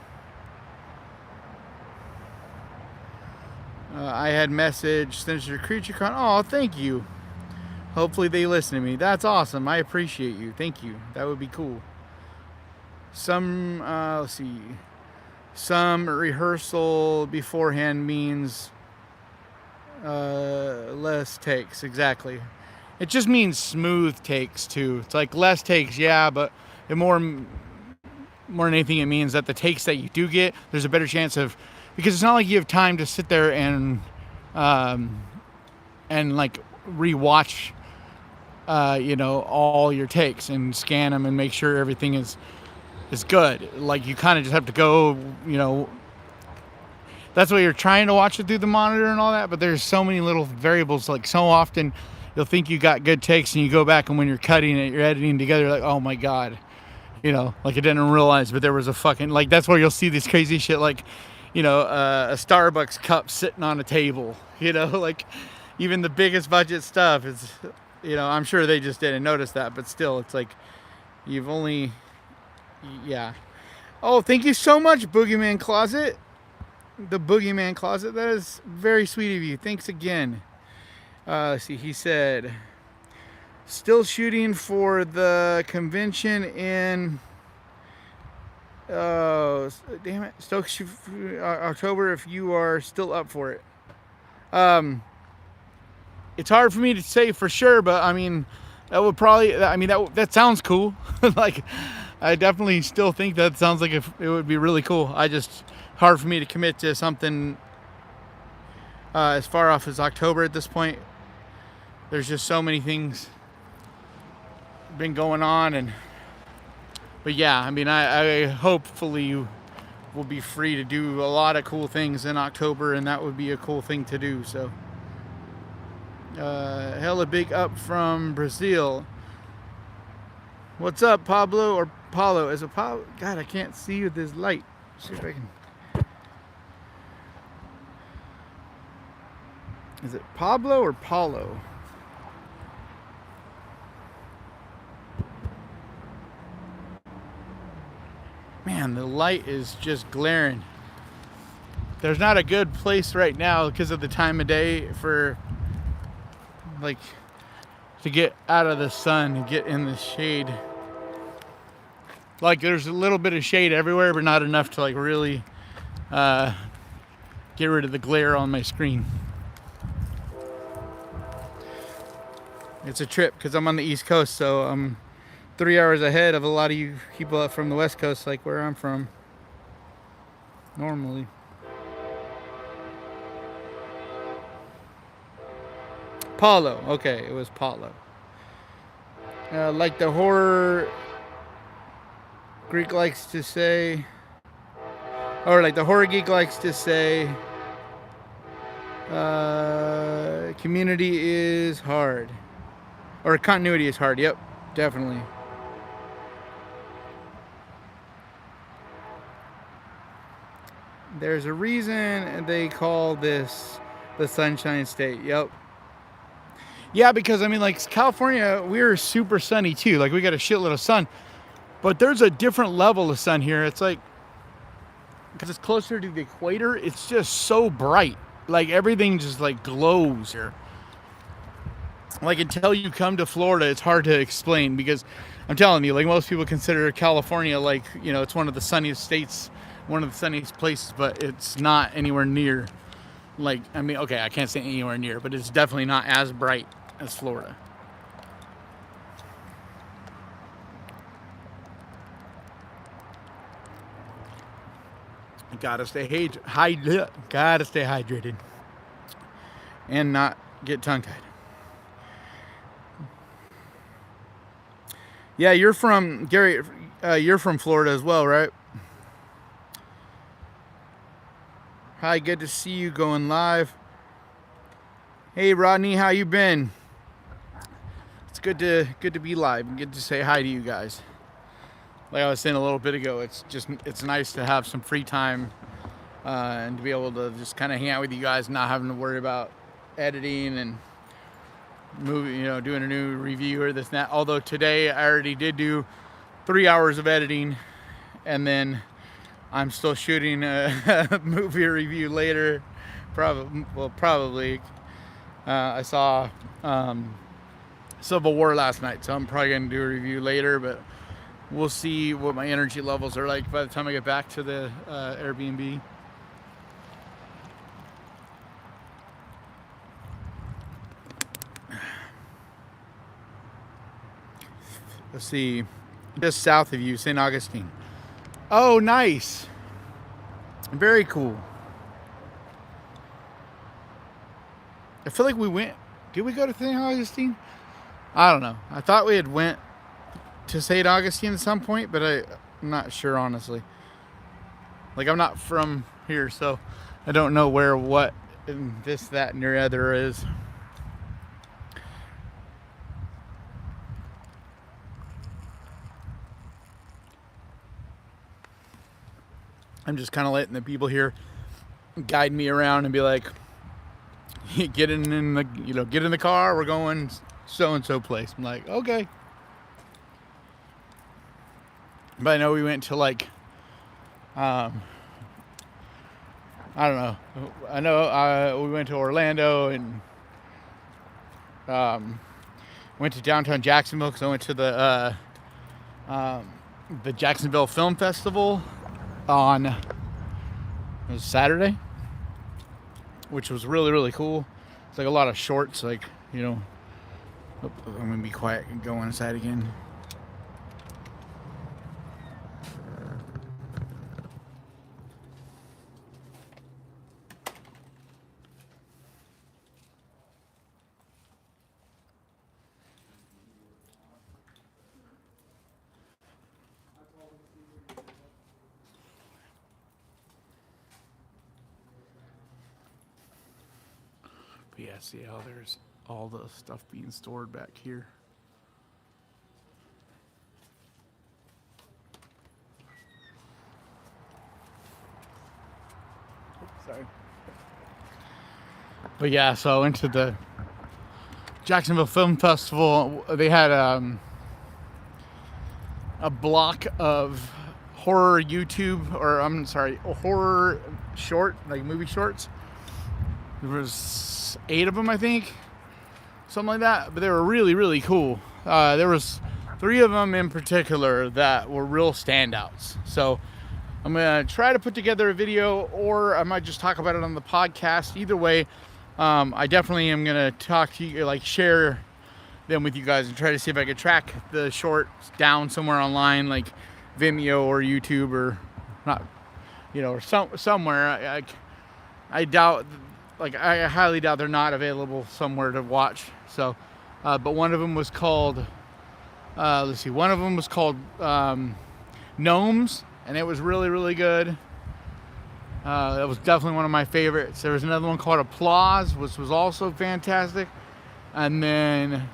[SPEAKER 1] I had message Sinister Creature Con. Oh, thank you. Hopefully they listen to me. That's awesome. I appreciate you. Thank you. That would be cool. Some let's see. Some rehearsal beforehand means less takes. Exactly. It just means smooth takes too. It's like less takes, yeah, but more than anything, it means that the takes that you do get, there's a better chance of, because it's not like you have time to sit there and like rewatch, you know, all your takes and scan them and make sure everything is good. Like, you kind of just have to go, you know, that's why you're trying to watch it through the monitor and all that, but there's so many little variables. Like, so often you'll think you got good takes and you go back and when you're cutting it, you're editing together, like, oh my God, you know, like I didn't realize, but there was a fucking, like, that's where you'll see this crazy shit, like, you know, a Starbucks cup sitting on a table, you know, like, even the biggest budget stuff is, you know, I'm sure they just didn't notice that, but still, it's like, you've only, yeah. Oh, thank you so much, Boogeyman Closet. The Boogeyman Closet. That is very sweet of you. Thanks again. Let's see, he said, still shooting for the convention in, damn it, Stokes, October, if you are still up for it. It's hard for me to say for sure, but I mean, that would probably, I mean, that sounds cool. Like, I definitely still think that sounds like it would be really cool. I just, hard for me to commit to something as far off as October at this point. There's just so many things been going on, but yeah, I mean, I hopefully will be free to do a lot of cool things in October, and that would be a cool thing to do. So hella big up from Brazil. What's up, Pablo, or Paulo? Is it Paulo? God, I can't see with this light. See if I can. Is it Pablo or Paulo? Man, the light is just glaring. There's not a good place right now because of the time of day for, like, to get out of the sun and get in the shade. Like, there's a little bit of shade everywhere, but not enough to, like, really get rid of the glare on my screen. It's a trip because I'm on the East Coast, so I'm 3 hours ahead of a lot of you people from the West Coast, like where I'm from normally. Paulo, okay, it was Paulo. Like the horror Greek likes to say, or like the horror geek likes to say, community is hard, or continuity is hard. Yep, definitely. There's a reason they call this the Sunshine State. Yep. Yeah, because I mean, like, California, we're super sunny too. Like, we got a shitload of sun, but there's a different level of sun here. It's like, because it's closer to the equator, it's just so bright. Like, everything just like glows here. Like, until you come to Florida, it's hard to explain, because I'm telling you, like, most people consider California, like, you know, it's one of the sunniest states, one of the sunniest places, but it's not anywhere near, like, I mean, okay, I can't say anywhere near, but it's definitely not as bright as Florida. Gotta stay hydrated and not get tongue-tied. Yeah, you're from Gary. You're from Florida as well, right? Hi, good to see you going live. Hey, Rodney, how you been? It's good to be live and good to say hi to you guys. Like I was saying a little bit ago, it's nice to have some free time and to be able to just kind of hang out with you guys, not having to worry about editing and movie, doing a new review or this and that. Although today I already did do 3 hours of editing, and then I'm still shooting a movie review later. Probably. I saw Civil War last night, so I'm probably gonna do a review later. But we'll see what my energy levels are like by the time I get back to the Airbnb. Let's see, just south of you, St. Augustine. Oh, nice. Very cool. I feel like we went, did we go to St. Augustine? I don't know. I thought we had went to St. Augustine at some point, but I'm not sure, honestly. Like, I'm not from here, so I don't know where, what, and this, that, and the other is. I'm just kind of letting the people here guide me around and be like, get in the car, we're going so and so place. I'm like, okay. But I know we went to like I don't know. I know we went to Orlando and went to downtown Jacksonville because I went to the Jacksonville Film Festival on, it was Saturday, which was really, really cool. It's like a lot of shorts, like, I'm gonna be quiet and go inside again. But yeah, see how there's all the stuff being stored back here. Oops, sorry. But yeah, so I went to the Jacksonville Film Festival. They had a block of horror YouTube, or I'm sorry, horror short, like movie shorts. There was 8 of them, I think, something like that. But they were really, really cool. There was 3 of them in particular that were real standouts. So I'm gonna try to put together a video, or I might just talk about it on the podcast. Either way, I definitely am gonna talk to you, like share them with you guys, and try to see if I could track the shorts down somewhere online, like Vimeo or YouTube, or not, or somewhere. I doubt. Like, I highly doubt they're not available somewhere to watch. So, but one of them was called, let's see, one of them was called Gnomes, and it was really, really good. That was definitely one of my favorites. There was another one called Applause, which was also fantastic. And then,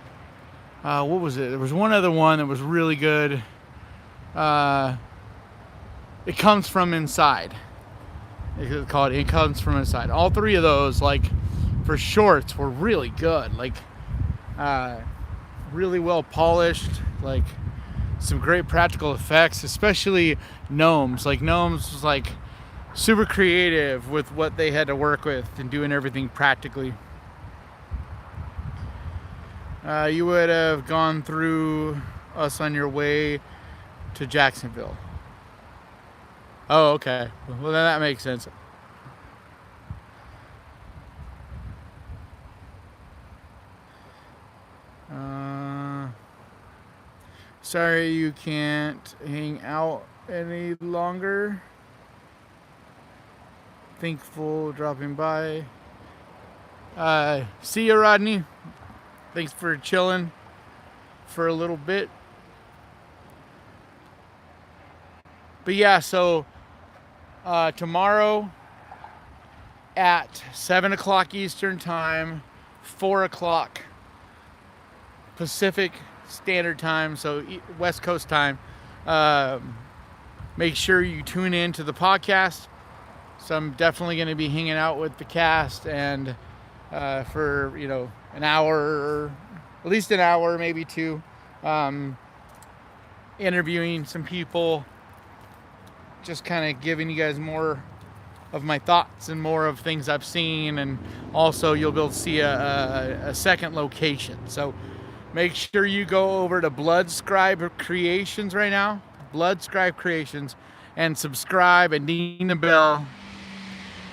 [SPEAKER 1] what was it? There was one other one that was really good. It Comes From Inside. It's called It Comes From Inside. All 3 of those, like, for shorts, were really good. Like, really well polished. Like, some great practical effects, especially Gnomes. Like, Gnomes was, like, super creative with what they had to work with and doing everything practically. You would have gone through us on your way to Jacksonville. Oh, okay. Well, then that makes sense. Sorry you can't hang out any longer. Thankful dropping by. See you, Rodney. Thanks for chilling for a little bit. But yeah, so tomorrow at 7 o'clock Eastern Time, 4 o'clock Pacific Standard Time, so West Coast time. Make sure you tune in to the podcast. So I'm definitely going to be hanging out with the cast and for, an hour, or at least an hour, maybe two, interviewing some people, just kind of giving you guys more of my thoughts and more of things I've seen, and also you'll be able to see a second location. So make sure you go over to Bloodscribe Creations right now, Bloodscribe Creations, and subscribe and ding the bell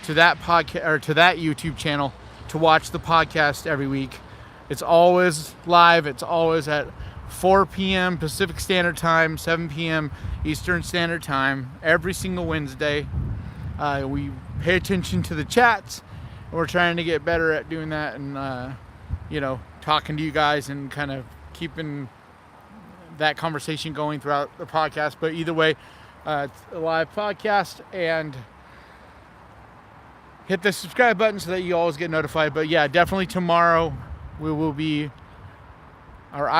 [SPEAKER 1] to that podcast or to that YouTube channel to watch the podcast every week. It's always live. It's always at 4 p.m. Pacific Standard Time, 7 p.m. Eastern Standard Time, every single Wednesday. We pay attention to the chats. We're trying to get better at doing that and, talking to you guys and kind of keeping that conversation going throughout the podcast. But either way, it's a live podcast, and hit the subscribe button so that you always get notified. But yeah, definitely tomorrow I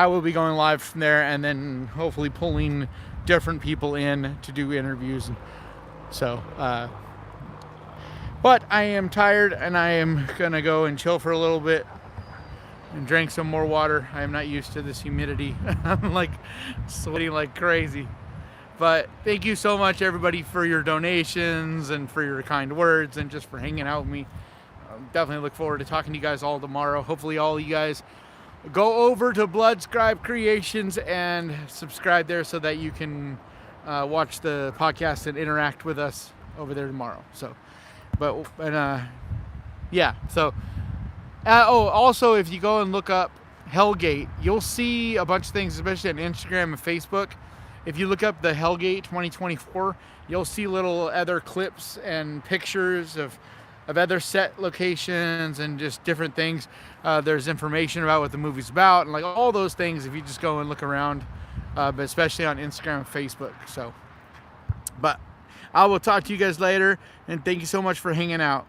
[SPEAKER 1] will be going live from there, and then hopefully pulling different people in to do interviews. So, but I am tired, and I am gonna go and chill for a little bit and drink some more water. I am not used to this humidity. I'm like sweating like crazy. But thank you so much, everybody, for your donations and for your kind words and just for hanging out with me. Definitely look forward to talking to you guys all tomorrow. Hopefully all you guys go over to Bloodscribe Creations and subscribe there so that you can watch the podcast and interact with us over there tomorrow. So, also if you go and look up Hellgate, you'll see a bunch of things, especially on Instagram and Facebook. If you look up the Hellgate 2024, you'll see little other clips and pictures of other set locations and just different things. There's information about what the movie's about and like all those things if you just go and look around, but especially on Instagram and Facebook. So, but I will talk to you guys later, and thank you so much for hanging out.